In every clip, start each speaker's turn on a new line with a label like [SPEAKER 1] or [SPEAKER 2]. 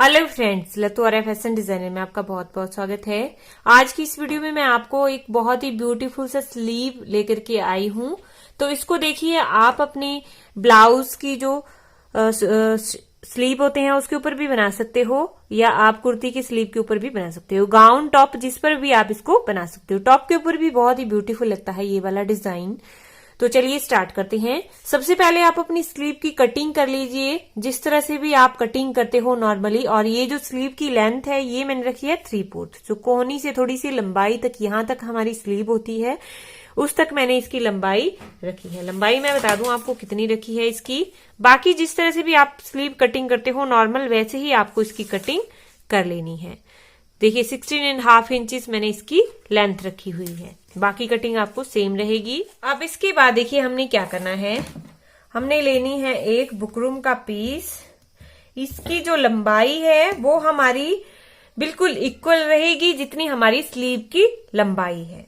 [SPEAKER 1] Hello friends, लतू और fashion designer में आपका बहुत बहुत स्वागत है। आज की इस वीडियो में मैं आपको एक बहुत ही ब्यूटीफुल सा स्लीव लेकर के आई हूँ। तो इसको देखिए, आप अपने ब्लाउज की जो स्लीव होते हैं उसके ऊपर भी बना सकते हो, या आप कुर्ती की स्लीव के ऊपर भी बना सकते हो। गाउन टॉप जिस पर भी आप इसको बना सकते हो। टॉप के ऊपर भी बहुत ही ब्यूटीफुल लगता है ये वाला डिजाइन। तो चलिए स्टार्ट करते हैं। सबसे पहले आप अपनी स्लीव की कटिंग कर लीजिए, जिस तरह से भी आप कटिंग करते हो नॉर्मली। और ये जो स्लीव की लेंथ है ये मैंने रखी है 3/4, जो कोहनी से थोड़ी सी लंबाई तक, यहां तक हमारी स्लीव होती है उस तक मैंने इसकी लंबाई रखी है। लंबाई मैं बता दूं आपको कितनी रखी है इसकी। बाकी जिस तरह से भी आप स्लीव कटिंग करते हो नॉर्मल, वैसे ही आपको इसकी कटिंग कर लेनी है। देखिए 16.5 इंचेस मैंने इसकी लेंथ रखी हुई है। बाकी कटिंग आपको सेम रहेगी। अब इसके बाद देखिए हमने क्या करना है, हमने लेनी है एक बुकरम का पीस। इसकी जो लंबाई है वो हमारी बिल्कुल इक्वल रहेगी जितनी हमारी स्लीव की लंबाई है।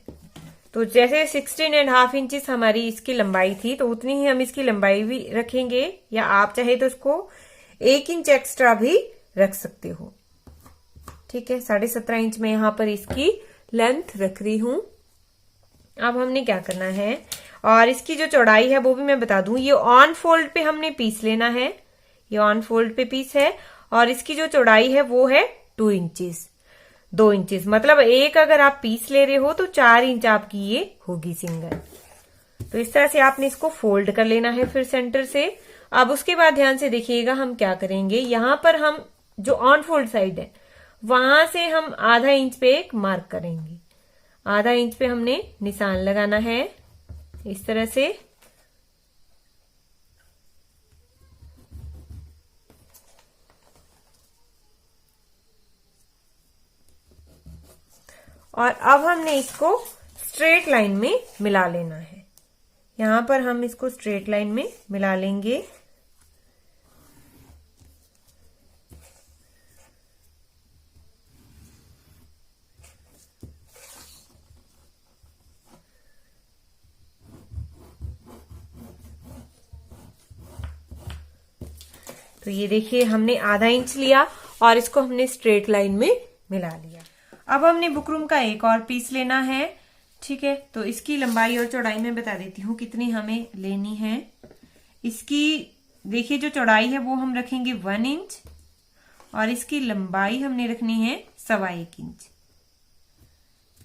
[SPEAKER 1] तो जैसे 16.5 इंचेस हमारी इसकी लंबाई थी, तो उतनी ही हम इसकी लंबाई भी रखेंगे, या आप चाहे तो इसको 1 इंच एक्स्ट्रा भी रख सकते हो। ठीक है, 17.5 इंच में यहां पर इसकी लेंथ रख रही हूं। अब हमने क्या करना है, और इसकी जो चौड़ाई है वो भी मैं बता दूं। ये ऑन फोल्ड पे हमने पीस लेना है, ये ऑन फोल्ड पे पीस है। और इसकी जो चौड़ाई है वो है 2 इंचेस, 2 इंचेस। मतलब एक अगर आप पीस ले रहे हो तो 4 इंच आपकी ये होगी सिंगल। तो इस तरह से आपने इसको फोल्ड कर लेना है फिर सेंटर से। अब उसके बाद ध्यान से देखिएगा हम क्या करेंगे। यहां पर हम जो ऑन फोल्ड साइड है वहां से हम आधा इंच पे एक मार्क करेंगे। आधा इंच पे हमने निशान लगाना है इस तरह से। और अब हमने इसको स्ट्रेट लाइन में मिला लेना है। यहां पर हम इसको स्ट्रेट लाइन में मिला लेंगे। तो ये देखिए हमने आधा इंच लिया और इसको हमने स्ट्रेट लाइन में मिला लिया। अब हमने बुकरम का एक और पीस लेना है। ठीक है, तो इसकी लंबाई और चौड़ाई मैं बता देती हूँ कितनी हमें लेनी है। इसकी देखिए जो चौड़ाई है वो हम रखेंगे 1 इंच, और इसकी लंबाई हमने रखनी है 1.25 इंच।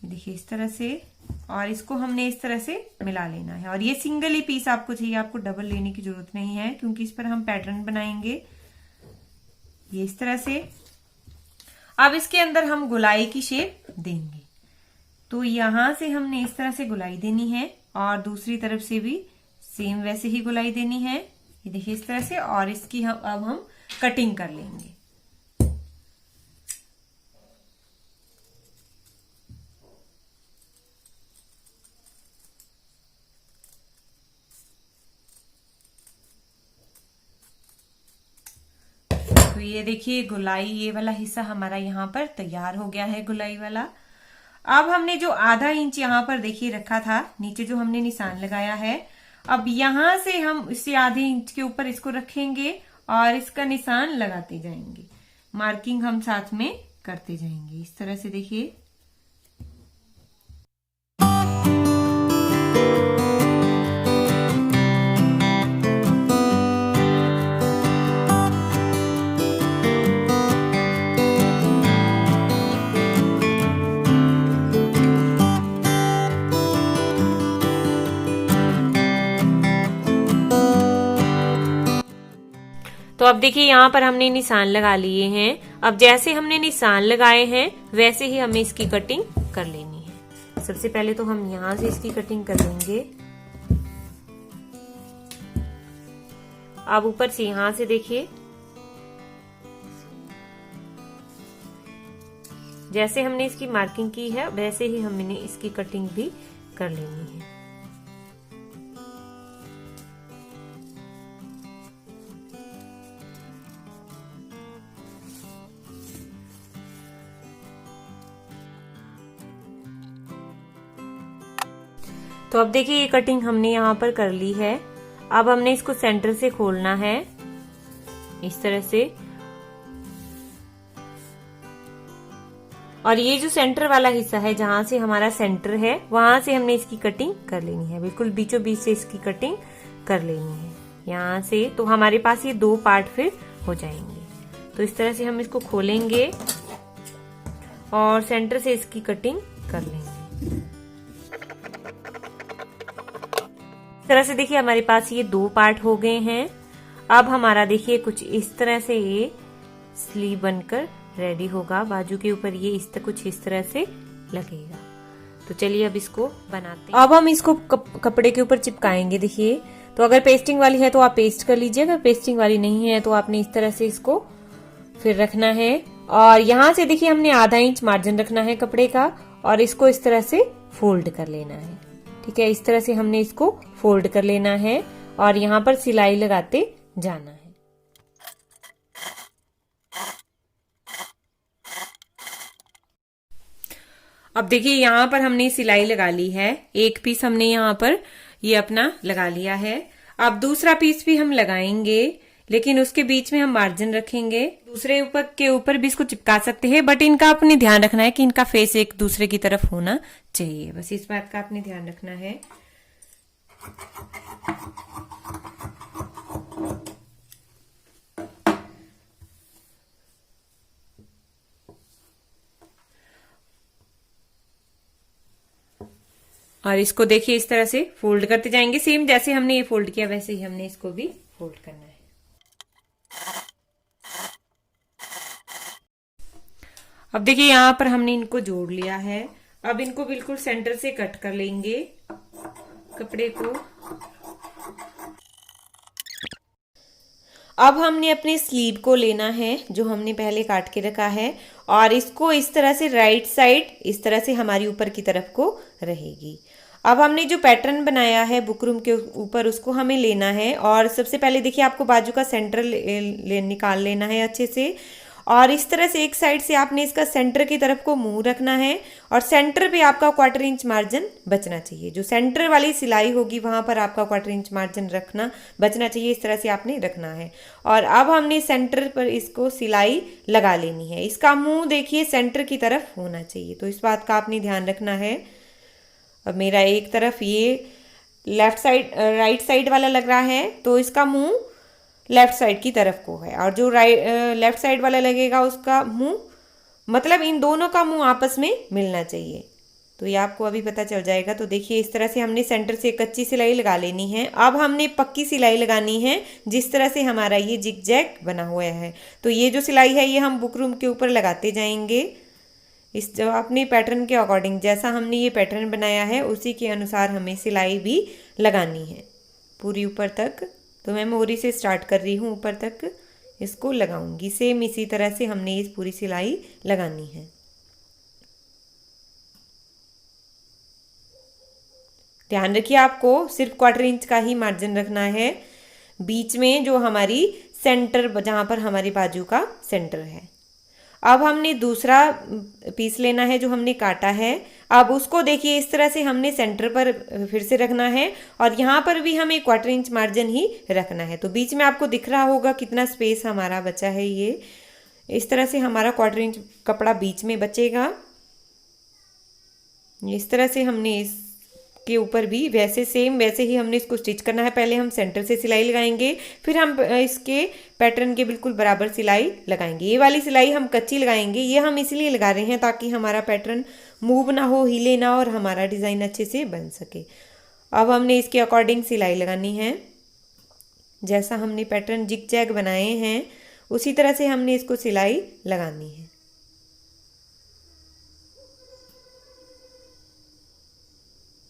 [SPEAKER 1] देखिए इस तरह से, और इसको हमने इस तरह से मिला लेना है। और ये सिंगल ही पीस आपको चाहिए, आपको डबल लेने की जरूरत नहीं है, क्योंकि इस पर हम पैटर्न बनाएंगे। ये इस तरह से। अब इसके अंदर हम गोलाई की शेप देंगे। तो यहां से हमने इस तरह से गोलाई देनी है, और दूसरी तरफ से भी सेम वैसे ही गोलाई देनी है। ये देखिए इस तरह से। और इसकी अब हम कटिंग कर लेंगे। तो ये देखिए गोलाई, ये वाला हिस्सा हमारा यहाँ पर तैयार हो गया है, गोलाई वाला। अब हमने जो आधा इंच यहाँ पर देखिए रखा था, नीचे जो हमने निशान लगाया है, अब यहां से हम इसे आधे इंच के ऊपर इसको रखेंगे और इसका निशान लगाते जाएंगे। मार्किंग हम साथ में करते जाएंगे इस तरह से। देखिए तो अब देखिए यहाँ पर हमने निशान लगा लिए हैं। अब जैसे हमने निशान लगाए हैं वैसे ही हमें इसकी कटिंग कर लेनी है। सबसे पहले तो हम यहां से इसकी कटिंग कर लेंगे। अब ऊपर से यहां से देखिए, जैसे हमने इसकी मार्किंग की है वैसे ही हमने इसकी कटिंग भी कर लेनी है। तो अब देखिए ये कटिंग हमने यहाँ पर कर ली है। अब हमने इसको सेंटर से खोलना है इस तरह से, और ये जो सेंटर वाला हिस्सा है, जहां से हमारा सेंटर है, वहां से हमने इसकी कटिंग कर लेनी है। बिल्कुल बीचों बीच से इसकी कटिंग कर लेनी है यहाँ से। तो हमारे पास ये 2 पार्ट फिर हो जाएंगे। तो इस तरह से हम इसको खोलेंगे और सेंटर से इसकी कटिंग कर लेंगे। इस तरह से देखिए हमारे पास ये 2 पार्ट हो गए हैं। अब हमारा देखिए कुछ इस तरह से ये स्लीव बनकर रेडी होगा। बाजू के ऊपर ये कुछ इस तरह से लगेगा। तो चलिए अब इसको बनाते हैं। अब हम इसको कपड़े के ऊपर चिपकाएंगे। देखिए, तो अगर पेस्टिंग वाली है तो आप पेस्ट कर लीजिए, अगर पेस्टिंग वाली नहीं है तो आपने इस तरह से इसको फिर रखना है। और यहाँ से देखिए हमने आधा इंच मार्जिन रखना है कपड़े का और इसको इस तरह से फोल्ड कर लेना है। ठीक है, इस तरह से हमने इसको फोल्ड कर लेना है और यहाँ पर सिलाई लगाते जाना है। अब देखिए यहाँ पर हमने सिलाई लगा ली है। एक पीस हमने यहाँ पर ये अपना लगा लिया है। अब दूसरा पीस भी हम लगाएंगे, लेकिन उसके बीच में हम मार्जिन रखेंगे। दूसरे के ऊपर भी इसको चिपका सकते हैं, बट इनका अपने ध्यान रखना है कि इनका फेस एक दूसरे की तरफ होना चाहिए। बस इस बात का आपने ध्यान रखना है। और इसको देखिए इस तरह से फोल्ड करते जाएंगे। सेम जैसे हमने ये फोल्ड किया वैसे ही हमने इसको भी फोल्ड करना है। अब देखिए यहाँ पर हमने इनको जोड़ लिया है। अब इनको बिल्कुल सेंटर से कट कर लेंगे कपड़े को। अब हमने अपने स्लीव को लेना है जो हमने पहले काट के रखा है और इसको इस तरह से राइट साइड इस तरह से हमारी ऊपर की तरफ को रहेगी। अब हमने जो पैटर्न बनाया है बुकरम के ऊपर उसको हमें लेना है और सबसे पहले देखिए आपको बाजू का सेंटर निकाल लेना है अच्छे से। और इस तरह से एक साइड से आपने इसका सेंटर की तरफ को मुंह रखना है और सेंटर पे आपका 1/4 इंच मार्जिन बचना चाहिए। जो सेंटर वाली सिलाई होगी वहां पर आपका 1/4 इंच मार्जिन बचना चाहिए। इस तरह से आपने रखना है। और अब हमने सेंटर पर इसको सिलाई लगा लेनी है। इसका मुंह देखिए सेंटर की तरफ होना चाहिए, तो इस बात का आपने ध्यान रखना है। अब मेरा एक तरफ ये राइट साइड वाला लग रहा है, तो इसका मुंह लेफ्ट साइड की तरफ को है और जो लेफ्ट साइड वाला लगेगा उसका मुंह, मतलब इन दोनों का मुंह आपस में मिलना चाहिए। तो ये आपको अभी पता चल जाएगा। तो देखिए इस तरह से हमने सेंटर से कच्ची सिलाई लगा लेनी है। अब हमने पक्की सिलाई लगानी है जिस तरह से हमारा ये जिग जैग बना हुआ है। तो ये जो सिलाई है ये हम बुकरम के ऊपर लगाते जाएंगे इस जो अपने पैटर्न के अकॉर्डिंग। जैसा हमने ये पैटर्न बनाया है उसी के अनुसार हमें सिलाई भी लगानी है पूरी ऊपर तक। तो मैं मोरी से स्टार्ट कर रही हूँ, ऊपर तक इसको लगाऊंगी। सेम इसी तरह से हमने इस पूरी सिलाई लगानी है। ध्यान रखिए आपको सिर्फ 1/4 इंच का ही मार्जिन रखना है बीच में, जो हमारी सेंटर जहां पर हमारी बाजू का सेंटर है। अब हमने दूसरा पीस लेना है जो हमने काटा है। अब उसको देखिए इस तरह से हमने सेंटर पर फिर से रखना है और यहाँ पर भी हमें 1/4 इंच मार्जिन ही रखना है। तो बीच में आपको दिख रहा होगा कितना स्पेस हमारा बचा है। ये इस तरह से हमारा 1/4 इंच कपड़ा बीच में बचेगा। इस तरह से हमने इसके ऊपर भी वैसे ही हमने इसको स्टिच करना है। पहले हम सेंटर से सिलाई लगाएंगे, फिर हम इसके पैटर्न के बिल्कुल बराबर सिलाई लगाएंगे। ये वाली सिलाई हम कच्ची लगाएंगे। ये हम इसलिए लगा रहे हैं ताकि हमारा पैटर्न मूव ना हो, हिले ना और हमारा डिज़ाइन अच्छे से बन सके। अब हमने इसके अकॉर्डिंग सिलाई लगानी है। जैसा हमने पैटर्न जिग जैग बनाए हैं उसी तरह से हमने इसको सिलाई लगानी है।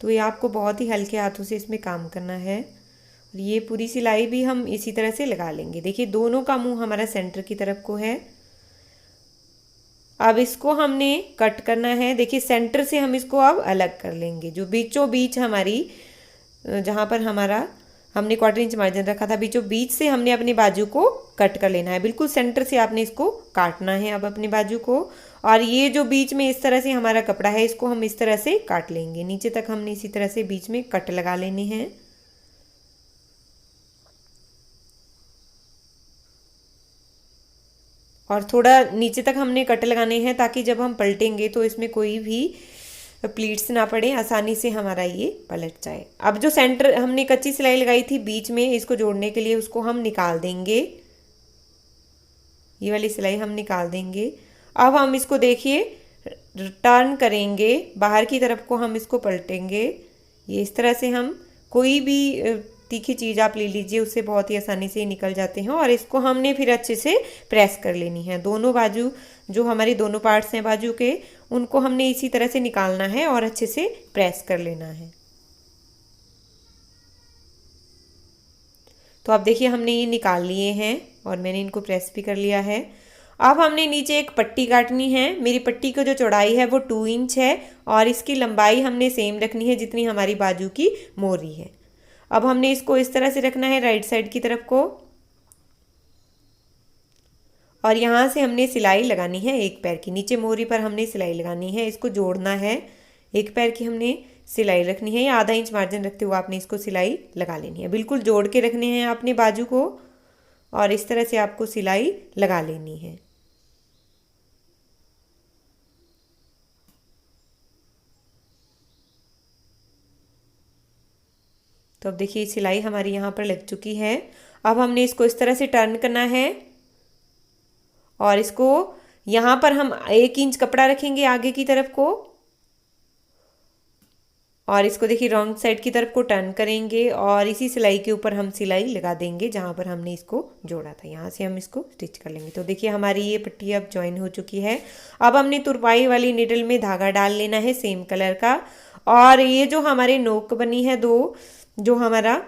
[SPEAKER 1] तो ये आपको बहुत ही हल्के हाथों से इसमें काम करना है। और ये पूरी सिलाई भी हम इसी तरह से लगा लेंगे। देखिए दोनों का मुंह हमारा सेंटर की तरफ को है। अब इसको हमने कट करना है। देखिए सेंटर से हम इसको अब अलग कर लेंगे। जो बीचों बीच हमारी जहाँ पर हमने 1/4 इंच मार्जिन रखा था, बीचों बीच से हमने अपनी बाजू को कट कर लेना है। बिल्कुल सेंटर से आपने इसको काटना है अब अपनी बाजू को। और ये जो बीच में इस तरह से हमारा कपड़ा है इसको हम इस तरह से काट लेंगे। नीचे तक हमने इसी तरह से बीच में कट लगा लेने हैं। और थोड़ा नीचे तक हमने कट लगाने हैं ताकि जब हम पलटेंगे तो इसमें कोई भी प्लीट्स ना पड़े, आसानी से हमारा ये पलट जाए। अब जो सेंटर हमने कच्ची सिलाई लगाई थी बीच में इसको जोड़ने के लिए, उसको हम निकाल देंगे। ये वाली सिलाई हम निकाल देंगे। अब हम इसको देखिए टर्न करेंगे, बाहर की तरफ को हम इसको पलटेंगे। ये इस तरह से हम कोई भी तीखी चीज़ आप ले लीजिए, उससे बहुत ही आसानी से निकल जाते हैं। और इसको हमने फिर अच्छे से प्रेस कर लेनी है। दोनों बाजू जो हमारी दोनों पार्ट्स हैं बाजू के, उनको हमने इसी तरह से निकालना है और अच्छे से प्रेस कर लेना है। तो अब देखिए हमने ये निकाल लिए हैं और मैंने इनको प्रेस भी कर लिया है। अब हमने नीचे एक पट्टी काटनी है। मेरी पट्टी की जो चौड़ाई है वो 2 इंच है और इसकी लंबाई हमने सेम रखनी है जितनी हमारी बाजू की मोरी है। अब हमने इसको इस तरह से रखना है राइट साइड की तरफ को, और यहाँ से हमने सिलाई लगानी है एक पैर की। नीचे मोरी पर हमने सिलाई लगानी है, इसको जोड़ना है। एक पैर की हमने सिलाई रखनी है, या आधा इंच मार्जिन रखते हुए आपने इसको सिलाई लगा लेनी है। बिल्कुल जोड़ के रखने हैं आपने बाजू को, और इस तरह से आपको सिलाई लगा लेनी है। तो अब देखिए सिलाई हमारी यहाँ पर लग चुकी है। अब हमने इसको इस तरह से टर्न करना है और इसको यहाँ पर हम 1 इंच कपड़ा रखेंगे आगे की तरफ को, और इसको देखिए रॉन्ग साइड की तरफ को टर्न करेंगे और इसी सिलाई के ऊपर हम सिलाई लगा देंगे जहाँ पर हमने इसको जोड़ा था। यहाँ से हम इसको स्टिच कर लेंगे। तो देखिए हमारी ये पट्टी अब ज्वाइन हो चुकी है। अब हमने तुरपाई वाली नीडल में धागा डाल लेना है सेम कलर का, और ये जो हमारे नोक बनी है दो, जो हमारा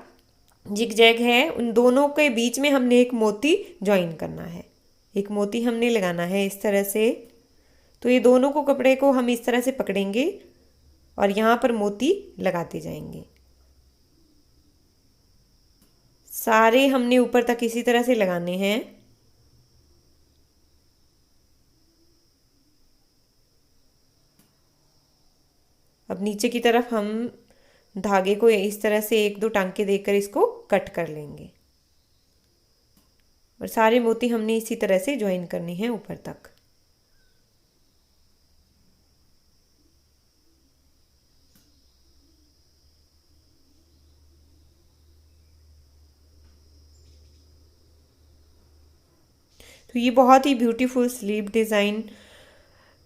[SPEAKER 1] जिग जैग है, उन दोनों के बीच में हमने एक मोती ज्वाइन करना है। एक मोती हमने लगाना है इस तरह से। तो ये दोनों को कपड़े को हम इस तरह से पकड़ेंगे और यहाँ पर मोती लगाते जाएंगे। सारे हमने ऊपर तक इसी तरह से लगाने हैं। अब नीचे की तरफ हम धागे को इस तरह से 1-2 टांके देकर इसको कट कर लेंगे, और सारे मोती हमने इसी तरह से ज्वाइन करने हैं ऊपर तक। तो ये बहुत ही ब्यूटीफुल स्लीव डिज़ाइन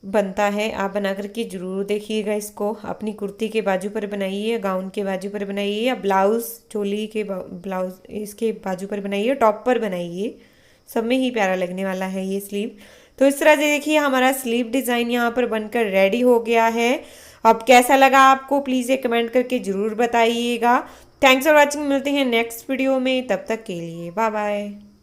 [SPEAKER 1] बनता है। आप बना करके ज़रूर देखिएगा इसको। अपनी कुर्ती के बाजू पर बनाइए, गाउन के बाजू पर बनाइए, या ब्लाउज़ चोली के ब्लाउज इसके बाजू पर बनाइए, टॉप पर बनाइए, सब में ही प्यारा लगने वाला है ये स्लीव। तो इस तरह से देखिए हमारा स्लीव डिज़ाइन यहाँ पर बनकर रेडी हो गया है। अब कैसा लगा आपको प्लीज़ ये कमेंट करके ज़रूर बताइएगा। Thanks for watching. मिलते हैं नेक्स्ट वीडियो में, तब तक के लिए बाय बाय।